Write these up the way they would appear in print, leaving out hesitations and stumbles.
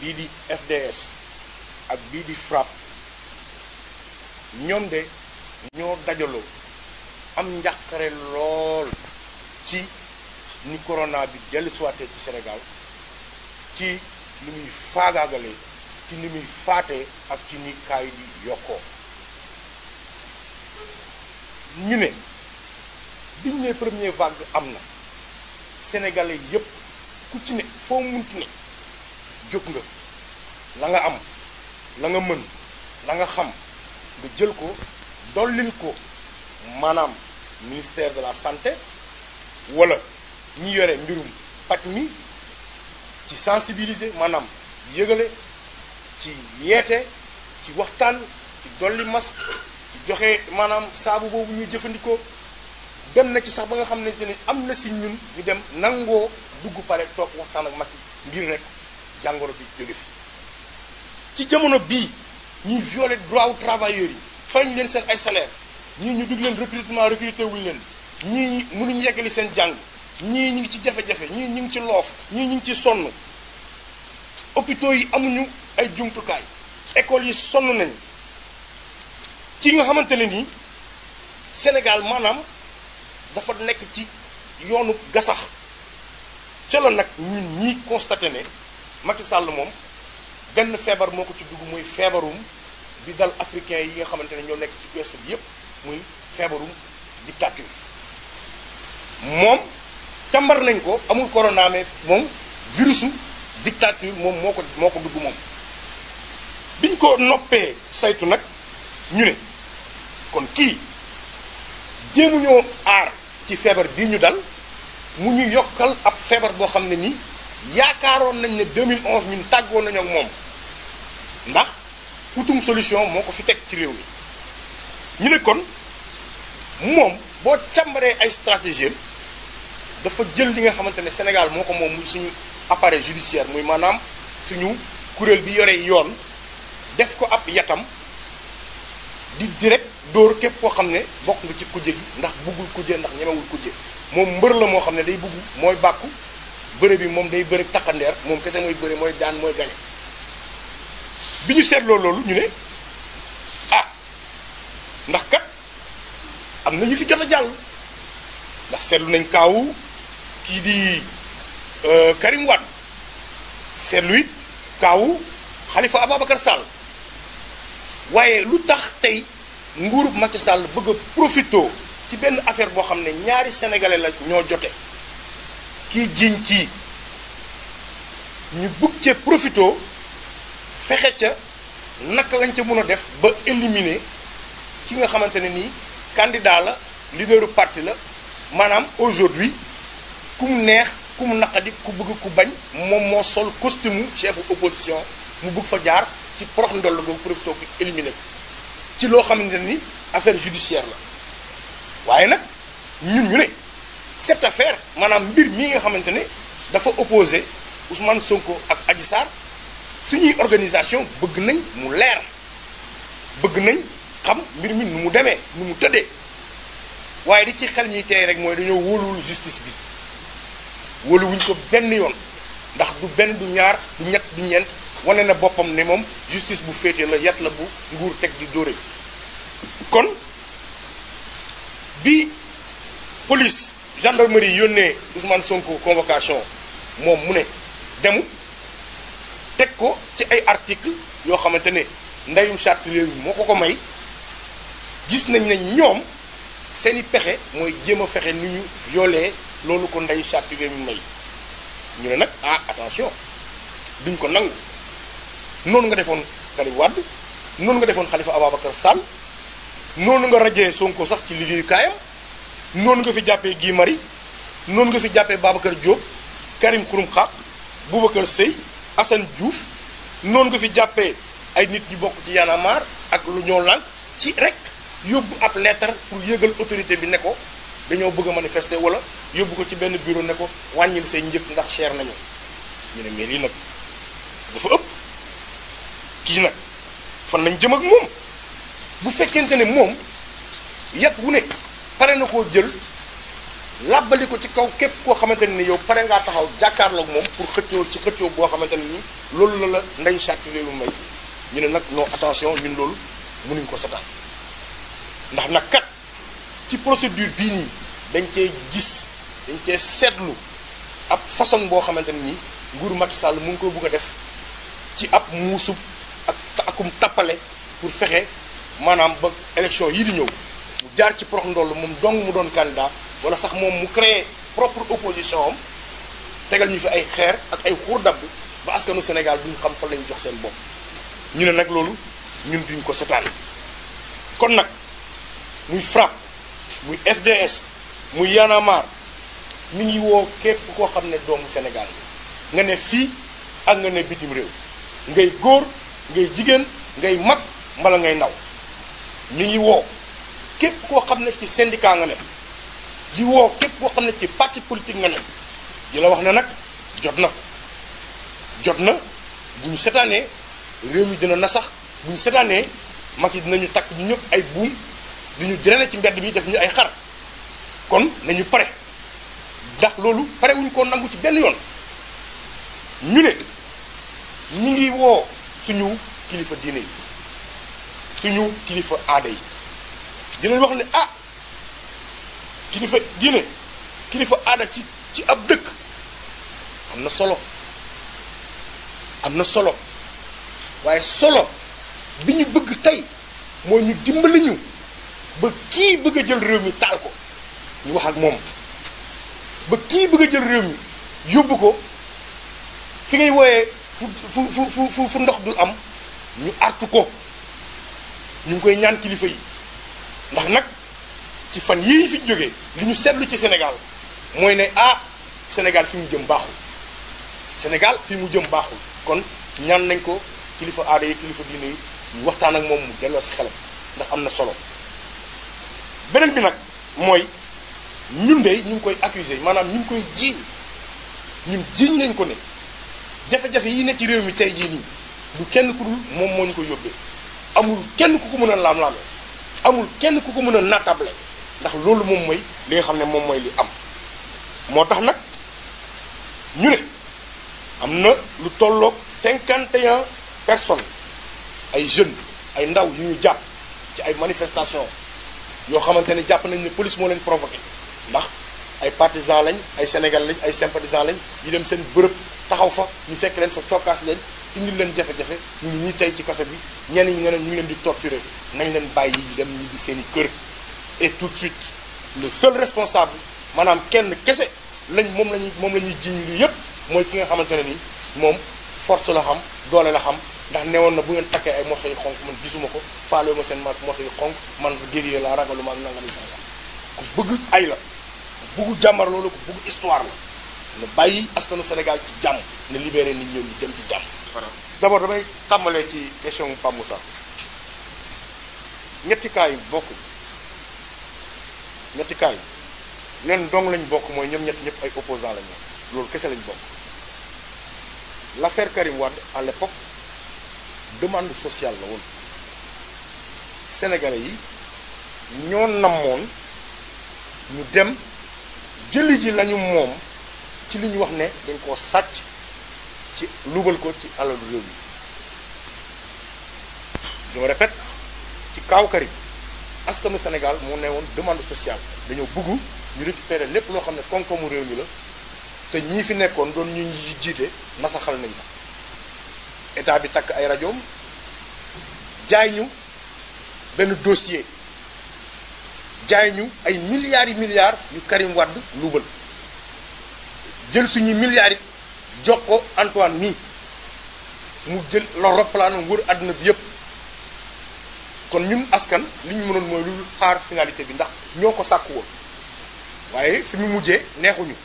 bii di FDS ak bii di FRAPP ñoom de ñoo dajaloo am njàqare lool ci ni corona bi dellu siwaatee ci Sénégal ci ni muy faagaagalee ci ni muy faatee ak ci ni kaay bi yokkoo ñu ne biñ ne première vague am na sénégalais yépp ku ci ne foo munti ne jóg nga la nga am la nga mën la nga xam nga jël ko dollil ko maanaam ministère de la santé wala ñi yore mbirum paj mi ci sensibiliser maanaam yëgale ci yeete ci waxtaan ci dolli masque ci joxe maanaam saabu boobu ñuy jëfandikoo dem na ci sax ba nga xam ne am na si ñun ñu dem nangoo dugg pare toog waxtaan ak Macky ngir rek jàngoro bi jóge fi ci jamono bii ñuy violer droit wu travailleurs yi fay ñu leen seen ay salaire ñii ñu dugg leen recrutement recruté wuñu leen ñii mënuñu yeggali seen jàng ñii ñu ngi ci jafe-jafe ñii ñu ngi ci loof ñii ñu ngi ci sonn hôpitaux yi amuñu ay jumtukaay écoles yi sonn nañ ci nga xamante ne nii Sénégal maanaam dafa nekk ci yoonu gasax ca la nag ñun ñii constaté ne Macky Sall moom benn feebar moo ko ci dugg muy feebarum bi dal africain yi nga xamante ne ñoo nekk ci ouest bi yépp muy feebarum dictature moom càmbar nañ ko amul corona mais moom virusu dictature moom moo ko dugg moom biñ ko noppee saytu nag ñu ne kon kii jéemuñoo aar ci feebar bii ñu dal mu ñu yokkal ab feebar boo xam ne nii yaakaaroon nañ ne 2011 ñun tàggoon nañu ak moom ndax utum solution moo ko fi teg ci réew mi ñu ne kon moom boo càmbaree ay stratégie dafa jël li nga xamante ne Sénégal moo ko moom muy suñu appareil judiciaire muy maanaam suñu kuréel bi yore yoon def ko ab yatam di direct dóor képp koo xam ne bokk nga ci kujje gi ndax buggul kujje ndax ñemewul kujje moom mbër la moo xam ne day bugg mooy bàkku bëre bi moom day bëre takkandeer moom kese mooy bëre mooy daan mooy gañe bi ñu seetloo loolu ñu ne ah ndax kat am na ñu fi jot a jàll ndax seetlu nañ kaawu kii di Karim Wade seetlu it kaawu Khalifa Ababacar Sall waaye lu tax tey nguurub Macky Sall bëgg a profito ci benn affaire boo xam ne ñaari sénégalais la ñoo jote kii jiiñ kii ñu bëgg cee profito fexe ca naka lañ ca mën a def ba éliminer ki nga xamante ne nii candidat la leaderu parti la maanaam aujourd'hui ku mu neex ku mu naqadi ku bëgg ku bañ moom moo sol costume chefu opposition mu bëgg fa jaar ci porox ndoll boobu profito ko éliminer ko ci loo xamante ne ni affaire judiciaire la waaye nag ñun ñu ne cette affaire maanaam mbir mii nga xamante ne dafa opposé Ousmane Sonko ak Adji Sarr suñuy organisation bëgg nañ mu leer bëgg nañ xam mbir mi nu mu demee nu mu tëddee waaye di ci xel ñuy tey rek mooy dañoo wóoluwul justice bi wóoluwuñ ko benn yoon ndax du benn du ñaar du ñett du ñeent wane na boppam ne moom justice bu féete la yat la bu nguur teg di dóore kon bi police gendarmerie yónnee Ousmane Sonko convocation moom mu ne demu teg ko ci ay article yoo xamante ne ndeyum charte réew mi moo ko may gis nañ ne ñoom seeni pexe mooy jéem a fexe ni ñu violé loolu ko ndeyu charte réew mi may ñu ne nag ah attention duñ ko nangu noonu nga defoon Karim Wade noonu nga defoon Khalifa Ababacar Sall noonu nga rajee Sonko sax ci liggéeyukaayam noonu nga fi jàppee Guy Marius noonu nga fi jàppee Babacar Diop Karim Xurum Xaq Boubacar Seye Assane Diouf noonu nga fi jàppee ay nit ñu bokk ci Y'en a marre ak lu ñoo lànk ci rek yóbbu ab lettre pour yëgal autorité bi ne ko dañoo bëgg a manifester wala yóbbu ko ci benn bureau ne ko wàññil say njëg ndax cher nañu ñu ne mais lii nag dafa ëpp kii nag fan nañ jëm ak moom bu fekkente ne moom yat wu ne pare na koo jël làbbali ko ci kaw képp koo xamante ne ni yow pare ngaa taxaw jàkkaarloog moom pour xëccoo ci xëccoo boo xamante ne ni loolu la la ndeyu charte réew mi may ñu ne nag non attention ñun loolu mënuñ ko setaan ndax nag kat ci procédure bii nii dañ cee gis dañ cee seetlu ab façon boo xamante ne ni nguuru Macky Sall mu ngi ko bëgg a def ci ab muusub ak akum tappale pour fexe maanaam ba élection yii di ñëw mu jaar ci prox ndoll moom dong mu doon candidat wala sax moom mu créé propre opposition am tegal ñu fi ay xeer ak ay xuur dabb ba askanu Sénégal duñ xam fan lañ jox seen bopp ñu ne nag loolu ñun duñ ko setaan kon nag muy FRAPP muy FDS muy Y'en a marre mi ngi woo képp koo xam ne doomu Sénégal nga ne fii ak nga ne bitim réew ngay góor ngay jigéen ngay mag mbala ngay ndaw mi ngi woo képp koo xam ne ci syndicat nga ne di woo képp koo xam ne ci parti politique nga ne di la wax ne nag jot na bu ñu setaanee réew mi dina nasax bu ñu setaanee mag yi dinañu takk ñu ñëpp ay buum di ñu drainer ci mbedd mi def ñu ay xar kon nañu pare ndax loolu pare wuñu ko nangu ci benn yoon ñu ne ñi ngi woo suñu kilifa diine yi suñu kilifa aada yi dinañ wax ne ah kilifa diine kilifa aada ci ab dëkk am na solo waaye solo bi ñu bëgg tey mooy ñu dimbali ñu ba kii bëgg a jël réew mi taal ko ñu wax ak moom ba kii bëgg a jël réew mi yóbbu ko fi ngay wooyee fu ndox dul am ñu artu ko ñu ngi koy ñaan kilifa yi ndax nag ci fan yii ñu fi jógee li ñu seetlu ci Sénégal mooy ne ah Sénégal fi mu jëm baaxul kon ñaan nañ ko kilifa aada yi kilifa diine yi ñu waxtaan ak moom mu delloo si xelam ndax am na solo beneen bi nag mooy ñun de ñu ngi koy accuser maanaam ñu ngi koy jiiñ nañ ko ne jafe-jafe yi ne ci réew mi tey jii nii du kenn ku dul moom moo ñu ko yóbbee amul kenn ku ko mën a laam-laame amul kenn ku ko mën a nattable ndax loolu moom mooy li nga xam ne moom mooy li am moo tax nag ñu ne am na lu tolloog 51 personnes ay jeunes ay ndaw yu ñu jàpp ci ay manifestations yoo xamante ne jàpp nañ ne police moo leen provoqué ndax ay partisans lañ ay Sénégal lañ ay sympathisants lañ ñu dem seen bërëb taxaw fa ñu fekk leen fa cokkaas leen indil leen jafe-jafe ñu ngi ñuy tey ci kaso bi ñenn ñi ñu ngi leen di torturer nañ leen bàyyi ñu dem ñibbi seen i kër et tout de suite le seul responsable maanaam kenn kese moom la ñuy jiiñ lu yëpp mooy ki nga xamante ne ni moom force la xam doole la xam ndax newoon na bu ngeen takkee ay morceaux yu xonk man gisuma ko faalewu ma seen morceaux yu xonk man guerrier la ragaluma ak nangami sanga ku bëgg ay la ku bëgg jàmbar loolu ku bëgg histoire la na bàyyi askanu Sénégal ci jàmm na libéré nit ñoom ñu dem ci jàmm. d'abord damay tàmbalee ci question Pape Moussa ñetti cas yi bokk ñetti cas yi leen dong lañ bokk mooy ñoom ñëpp ay opposants lañ loolu kese lañ bokk. L'affaire Karim Wade à l'époque demande sociale la woon sénégalais yi ñoo namoon ñu dem jëli ji lañu moom ci li ñu wax ne dañ koo sàcc ci luubal ko ci alalu réew mi je me répète ci kaaw Karim askanu Sénégal moo ne woon demande sociale dañoo bëgg ñu récupérer lépp loo xam ne koom-koomu réew mi la te ñii fi nekkoon doon ñu jiite nasaxal nañ ko état bi takk ay rajoom jaay ñu benn dossier jaay ñu ay milliards yu Karim Wade luubal jël suñuy milliards yi jox ko Antoine mii mu jël la roppalaanam wër àdduna bi yépp kon ñun askan li ñu mënoon mooy lu xaar finalité bi ndax ñoo ko sàkku woon waaye fi mu mujjee neexuñu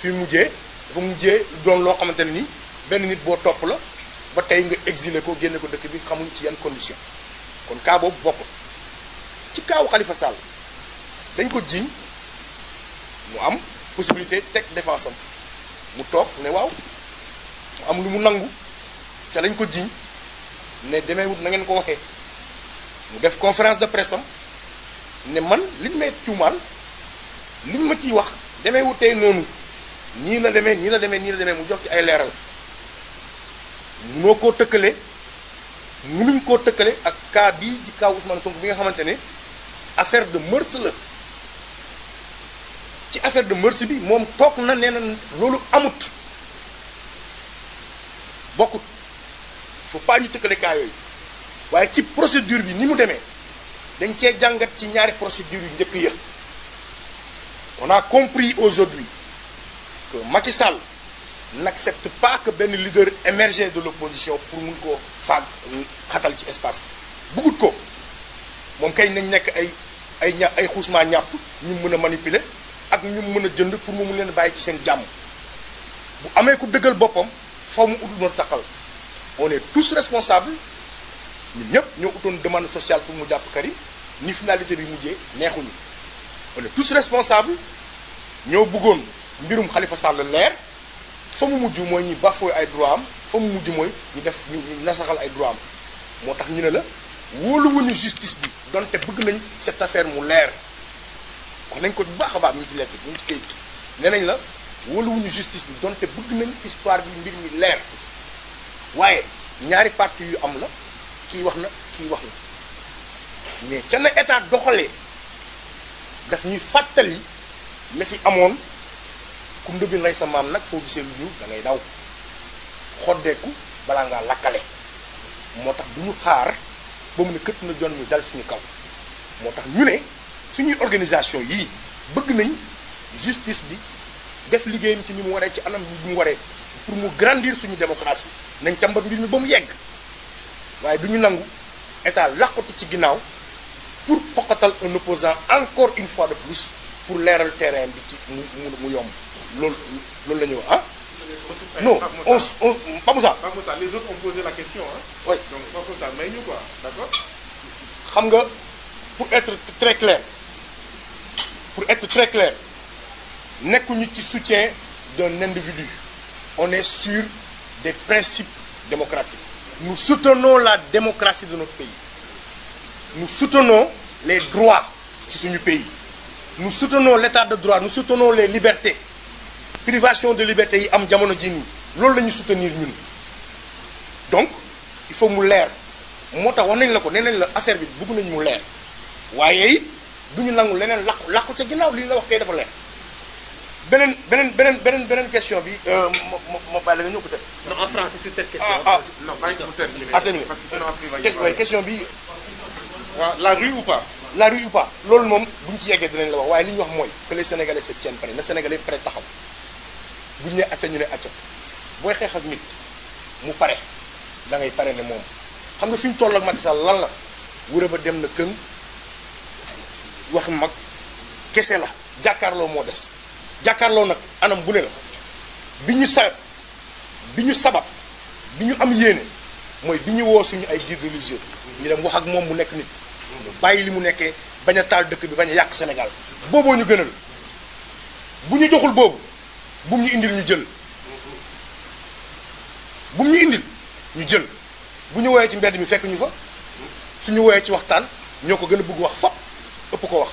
fi mu mujjee dafa mujjee doon loo xamante ne ni benn nit boo topp la ba tey nga exilé ko génne ko dëkk bi xamuñ ci yan condition kon cas boobu bokk ci kaawu Khalifa Sall dañ ko jiiñ mu am possibilité teg défense am mu toog ne waaw mu am lu mu nangu ca lañ ko jiiñ ne demeewut na ngeen ko waxee mu def conférence de presse am ne man liñ may tuumaal liñ ma ciy wax demee wu tey noonu nii la demee nii la demee nii la demee mu jox ci ay leeral munoo koo tëkkale munuñ koo tëkkale ak cas bii ci cas Ousmane Sonko bi nga xamante ne affaire de mœurs la ci affaire de mœurs bi moom toog na nee na loolu amut bokkut faut pas ñu tëkkale cas yooyu waaye ci procédure bi ni mu demee dañ cee jàngat ci ñaari procédure yu njëkk ya on a compris aujourd'hui que Macky Sall n'accepte pas que benn leader émergé de l'opposition pour mun koo faag xatal ci espace bi bëggut ko moom kay nañ nekk ay xuusmaa ñàpp ñu mën a manipuler ak ñu mën a jënd pour mu mun leen bàyyi ci seen jàmm bu amee ku dëggal boppam faw mu utul noonu saqal on est tous responsables ñun ñëpp ñoo utoon demande sociale pour mu jàpp Karim ni finalité bi mujjee neexuñu on est tous responsables ñoo bëggoon mbirum Khalifa Sall leer fa mu mujj mooy ñi bafoué ay droit am fa mu mujj mooy ñu def ñu nasaxal ay droit am moo tax ñu ne la wóoluwuñu justice bi donte bëgg nañ cette affaire mu leer wax nañ ko bu baax a baax ñu ngi ci lettre ñu ngi ci kayit gi nee nañ la wóoluwuñu justice bi donte bëgg nañ histoire bi mbir mi leer waaye ñaari parti yu am la kii wax na kii wax na mais ca na état doxalee daf ñuy fàttali la fi amoon ku ndëbin rey sa maam nag foo gisee lu ñuul da ngay daw xoddeeku balaa ngaa lakkale moo tax du ñu xaar ba mu ne këtt na jon mi dal suñu kaw moo tax ñu ne suñuy organisation yii bëgg nañ justice bi def liggéeyam ci ni mu waree ci anam bi mu waree pour mu grandir suñu démocratie nañ càmbar mbir mi ba mu yegg waaye du ñu nangu état làqatu ci ginnaaw pour poqatal un opposant encore une fois de plus pour leeral terrain bi ci mu yomb loolu la ñu wax ah. non Pape Moussa. Pape Moussa, les autres ont posé la question hein. Oui. Donc Pape Moussa may ñu quoi, d'accord. xam nga pour être très clair nekkuñu ci soutien d'un individu on est sur des principes démocratiques nous soutenons la démocratie de notre pays nous soutenons les droits ci suñu pays nous soutenons l'état de droit nous soutenons les libertés privation de liberté yi am jamono ji nii loolu la ñu soutenir ñun donc il faut mu leer moo tax wax nañ la ko nee nañ la affaire bi bëgg nañ mu leer waaye it du ñu nangu leneen làqu ca ginnaaw li ñu la wax kay dafa leer beneen question bi ma bàyyi la nga ñëw peut-être. Non, en français sur cette question. Non, bàyyi ko mu terminer. Parce que sinon après il va y question bi. waaw la rue ou pas. La rue ou pas loolu moom bu ñu ci yeggee dinañ la wax waaye li ñu wax mooy que les Sénégalais se tiennent prêts na Sénégalais prêt taxaw bu ñu nee acca ñu ne acca booy xeex ak nit mu pare da ngay pare ne moom xam nga fi ñu toll ak Macky Sall lan la wura ba dem na këng wax mag kese la jàkkaarloo moo des jàkkaarloo nag anam bu ne la bi ñu sabab bi ñu am yéene mooy bi ñu woo suñu ay guide religieux ñu dem wax ak moom mu nekk nit bàyyi li mu nekkee bañ a taal dëkk bi bañ a yàq Sénégal booboo ñu gënal bu ñu joxul boobu bu mu ñu indil ñu jël bu mu ñu indil ñu jël bu ñu woowee ci mbedd mi fekk ñu fa suñu woowee ci waxtaan ñoo ko gën a bëgg wax fop ëpp ko wax